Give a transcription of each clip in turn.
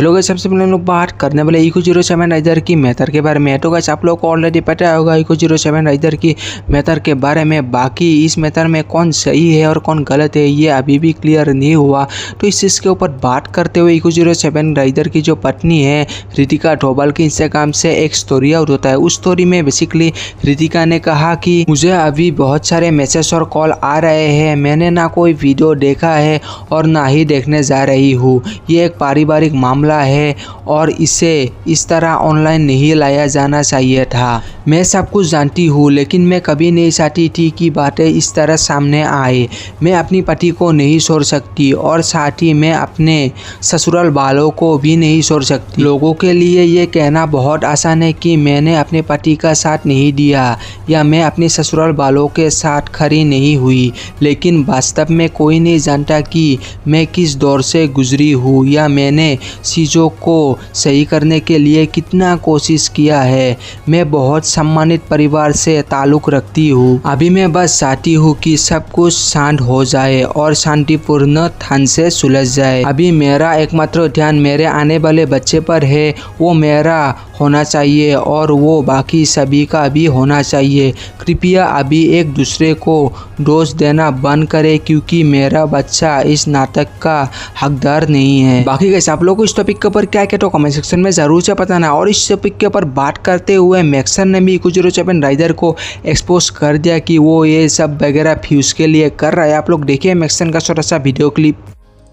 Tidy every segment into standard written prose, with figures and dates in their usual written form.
तो hello guys, सबसे पहले हम लोग बात करने वाले इको 07 राइडर की मेथड के बारे में। तो गाइस आप लोग को ऑलरेडी पता होगा इको 07 राइडर की मेथड के बारे में। बाकी इस मेथड में कौन सही है और कौन गलत है ये अभी भी क्लियर नहीं हुआ। तो इस चीज़ के ऊपर बात करते हुए इको 07 राइडर की जो पत्नी है रितिका डोभाल की इंस्टाग्राम से एक स्टोरी आउट होता है। उस स्टोरी में बेसिकली रितिका ने कहा कि मुझे अभी बहुत सारे मैसेज और कॉल आ रहे हैं, मैंने ना कोई वीडियो देखा है और ना ही देखने जा रही हूँ। ये एक पारिवारिक मामला है और इसे इस तरह ऑनलाइन नहीं लाया जाना चाहिए था। मैं सब कुछ जानती हूँ, लेकिन मैं कभी नहीं चाहती थी कि बातें इस तरह सामने आए। मैं अपनी पति को नहीं छोड़ सकती और साथ ही मैं अपने ससुराल वालों को भी नहीं छोड़ सकती। लोगों के लिए ये कहना बहुत आसान है कि मैंने अपने पति का साथ नहीं दिया या मैं अपने ससुराल वालों के साथ खड़ी नहीं हुई, लेकिन वास्तव में कोई नहीं जानता कि मैं किस दौर से गुजरी हूँ या मैंने चीज़ों को सही करने के लिए कितना कोशिश किया है। मैं बहुत सम्मानित परिवार से ताल्लुक़ रखती हूँ। अभी मैं बस चाहती हूँ कि सब कुछ शांत हो जाए और शांतिपूर्ण ढंग से सुलझ जाए। अभी मेरा एकमात्र ध्यान मेरे आने वाले बच्चे पर है। वो मेरा होना चाहिए और वो बाकी सभी का भी होना चाहिए। कृपया अभी एक दूसरे को दोष देना बंद करें, क्योंकि मेरा बच्चा इस नाटक का हकदार नहीं है। बाकी गाइस आप लोगों को इस टॉपिक के ऊपर क्या कहते हो कमेंट सेक्शन में जरूर से बताना। और इस टॉपिक के ऊपर बात करते हुए मैक्सन ने भी इको 07 राइडर को एक्सपोज कर दिया कि वो ये सब वगैरह फ्यूज के लिए कर रहा है। आप लोग देखिए मैक्सन का छोटा सा वीडियो क्लिप।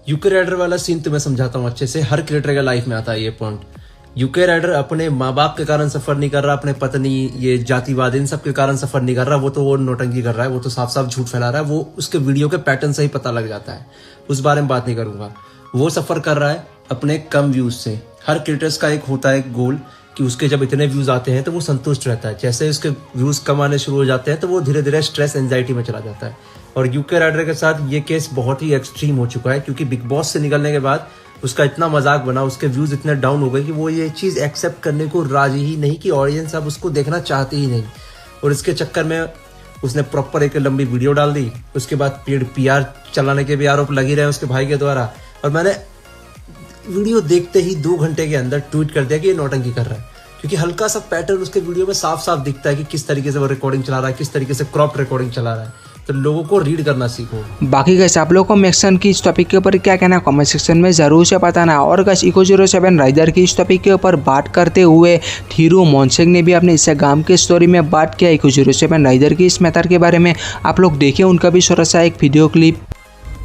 यूके राइडर वाला सीन तो मैं समझाता हूँ अच्छे से। हर क्रिएटर के लाइफ में आता है ये पॉइंट। यूके राइडर अपने माँ बाप के कारण सफर नहीं कर रहा, अपने पत्नी ये जातिवाद इन सब के कारण सफर नहीं कर रहा। वो नोटंकी कर रहा है, वो तो साफ साफ झूठ फैला रहा है। वो उसके वीडियो के पैटर्न से ही पता लग जाता है। उस बारे में बात नहीं करूंगा। वो सफर कर रहा है अपने कम व्यूज से। हर क्रिएटर्स का एक होता है गोल कि उसके जब इतने व्यूज आते हैं तो वो संतुष्ट रहता है। जैसे उसके व्यूज कम आने शुरू हो जाते हैं तो वो धीरे धीरे स्ट्रेस एंजाइटी में चला जाता है। और यूके राइडर के साथ ये केस बहुत ही एक्सट्रीम हो चुका है, क्योंकि बिग बॉस से निकलने के बाद उसका इतना मजाक बना, उसके व्यूज इतने डाउन हो गए कि वो ये चीज एक्सेप्ट करने को राजी ही नहीं कि ऑडियंस अब उसको देखना चाहती ही नहीं। और इसके चक्कर में उसने प्रॉपर एक लंबी वीडियो डाल दी। उसके बाद PR चलाने के भी आरोप लगे रहे उसके भाई के द्वारा। और मैंने वीडियो देखते ही 2 घंटे के अंदर ट्वीट कर दिया कि ये नौटंकी कर रहा है, क्योंकि हल्का सा पैटर्न उसके वीडियो में साफ साफ दिखता है कि किस तरीके से वो रिकॉर्डिंग चला रहा है, किस तरीके से क्रॉप रिकॉर्डिंग चला रहा है। तो लोगों को रीड करना सीखो। बाकी गाइस आप लोगों को मैक्सन की इस टॉपिक के ऊपर क्या कहना कमेंट सेक्शन में जरूर से बताना। और गाइस इको 07 राइडर की इस टॉपिक के ऊपर बात करते हुए थीरू मोनसेक ने भी अपने इंस्टाग्राम के स्टोरी में बात किया इको 07 राइडर की इस मेथड के बारे में। आप लोग देखिए उनका भी छोटा सा एक वीडियो क्लिप।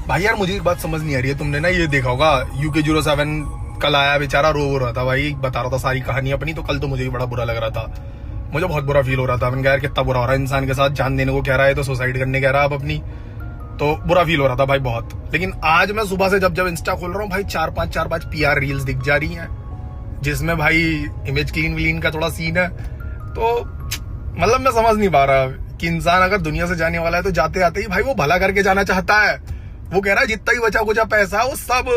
भाई यार मुझे एक बात समझ नहीं आ रही है। तुमने ना ये देखा होगा यूके 07 कल आया, बेचारा रो रहा था भाई, बता रहा था सारी कहानी अपनी। तो कल तो मुझे भी बड़ा बुरा लग रहा था, मुझे बहुत बुरा फील हो रहा था। मैंने कहा यार कितना बुरा हो रहा है, इंसान के साथ जान देने को कह रहा है तो सुसाइड करने कह रहा है अब अपनी। तो बुरा फील हो रहा था भाई बहुत। लेकिन आज मैं सुबह से जब इंस्टा खोल रहा हूँ भाई 4-5 PR रील्स दिख जा रही हैं, जिसमें भाई इमेज क्लीन विलीन का थोड़ा सीन है। तो मतलब मैं समझ नहीं पा रहा कि इंसान अगर दुनिया से जाने वाला है तो जाते आते ही भाई वो भला करके जाना चाहता है। वो कह रहा है जितना ही बचा कुचा पैसा है वो सब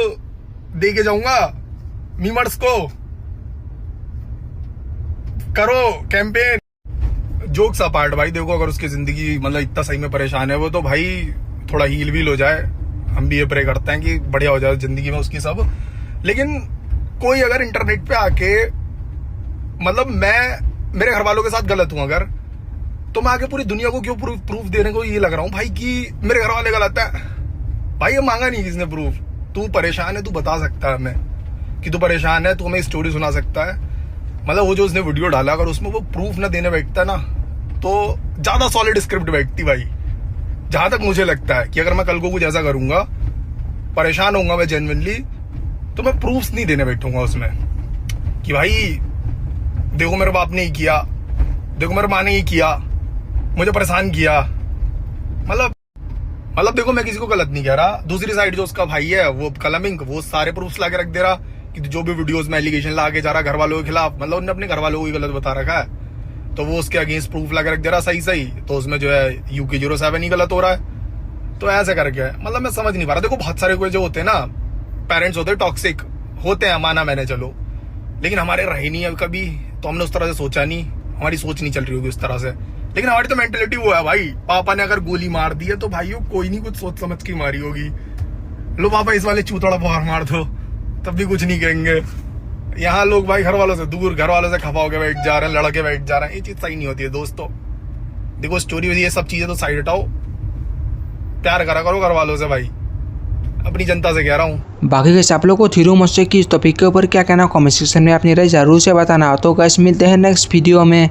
दे के जाऊंगा मीमर्स को, करो कैंपेन। जोक्स अपार्ट भाई, देखो अगर उसकी जिंदगी मतलब इतना सही में परेशान है वो, तो भाई थोड़ा हील व्हील हो जाए। हम भी ये प्रे करते हैं कि बढ़िया हो जाए जिंदगी में उसकी सब। लेकिन कोई अगर इंटरनेट पे आके मतलब मैं मेरे घर वालों के साथ गलत हूं अगर, तो मैं आगे पूरी दुनिया को क्यों प्रूफ देने को ये लग रहा हूं भाई कि मेरे घर वाले गलत है। भाई ये मांगा नहीं किसने प्रूफ। तू परेशान है, तू बता सकता है हमें कि तू परेशान है, तू हमें स्टोरी सुना सकता है। मतलब वो जो उसने वीडियो डाला अगर उसमें वो प्रूफ ना देने बैठता ना तो ज्यादा सॉलिड स्क्रिप्ट बैठती भाई। जहां तक मुझे लगता है कि अगर मैं कल को कुछ ऐसा करूंगा, परेशान होऊंगा मैं जेन्युइनली, तो मैं प्रूफ्स नहीं देने बैठूंगा उसमें कि भाई देखो मेरे बाप ने ही किया, देखो मेरे माँ ने ही किया, मुझे परेशान किया। मतलब देखो मैं किसी को गलत नहीं कह रहा। दूसरी साइड जो उसका भाई है वो कलमिंग, वो सारे प्रूफ्स लाके रख दे रहा कि जो भी वीडियोस में एलिगेशन ला के जा रहा घर वालों के खिलाफ, मतलब उन्होंने अपने घर वालों को ही गलत बता रखा है, तो वो उसके अगेंस्ट प्रूफ ला के रख दे रहा सही। तो उसमें जो है यूके 07 ही गलत हो रहा है। तो ऐसे करके मतलब मैं समझ नहीं पा रहा। देखो बहुत सारे कोई जो होते हैं ना पेरेंट्स होते हैं टॉक्सिक होते हैं, माना मैंने चलो, लेकिन हमारे रहे नहीं है कभी, तो हमने उस तरह से सोचा नहीं, हमारी सोच नहीं चल रही होगी उस तरह से। लेकिन हमारी तो मेंटेलिटी वो है भाई, पापा ने अगर गोली मार दी है तो भाइयों कोई नहीं कुछ सोच समझ के मारी होगी। लो पापा इस वाले चूतड़ा बाहर मार दो तब भी कुछ नहीं कहेंगे। यहाँ लोग भाई घर वालों से दूर, घर वालों से खफा होके बैठ जा रहे हैं, लड़के बैठ जा रहे हैं। ये चीज सही नहीं होती है दोस्तों। देखो स्टोरी ये सब चीजें तो साइड हटाओ, प्यार करा करो घर वालों से भाई, अपनी जनता से कह रहा हूँ। बाकी कैसे आप लोग को थीरू मोस्टे की इस टॉपिक के ऊपर क्या कहना, कमेंट सेक्शन में अपनी राय जरूर से बताना। तो गाइस मिलते हैं नेक्स्ट वीडियो में।